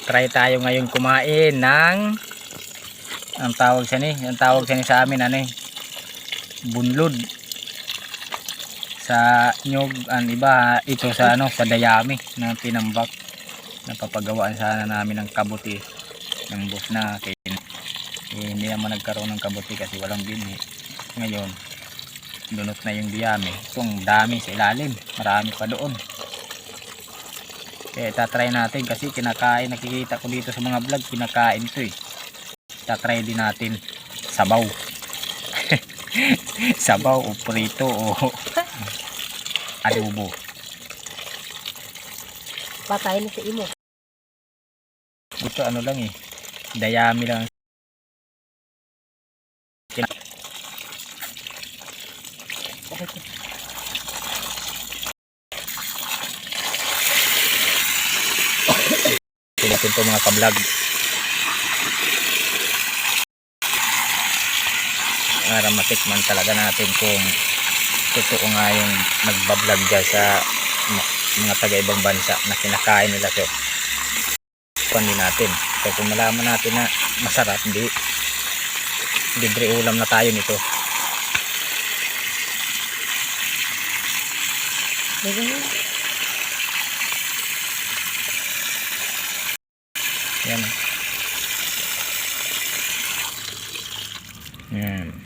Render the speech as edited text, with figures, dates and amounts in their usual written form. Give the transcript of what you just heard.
Try tayo ngayon kumain ng ang tawag siya sa amin ano eh, bunlod. Sa nyog ang iba ito sa ano, sa dayami na tinambak. Napapagawaan sana namin ng kabuti ng boss na kaya hindi naman nagkaroon ng kabuti kasi walang bini. Ngayon dunot na yung diyami. Ito ang dami sa ilalim, marami pa doon. Kaya itatry natin kasi kinakain, nakikita ko dito sa mga vlog kinakain to eh. Itatry din natin sabaw. Sabaw o prito o adobo. Patay na si imo. Ito ano lang eh, dayami lang. Natin po mga kablog para matikman talaga natin kung totoo nga yung nagbablog dyan sa mga taga-ibang bansa na kinakain nila ito. Kunin natin. So kung malaman natin na masarap, hindi libre ulam na tayo nito. Yan. Yan.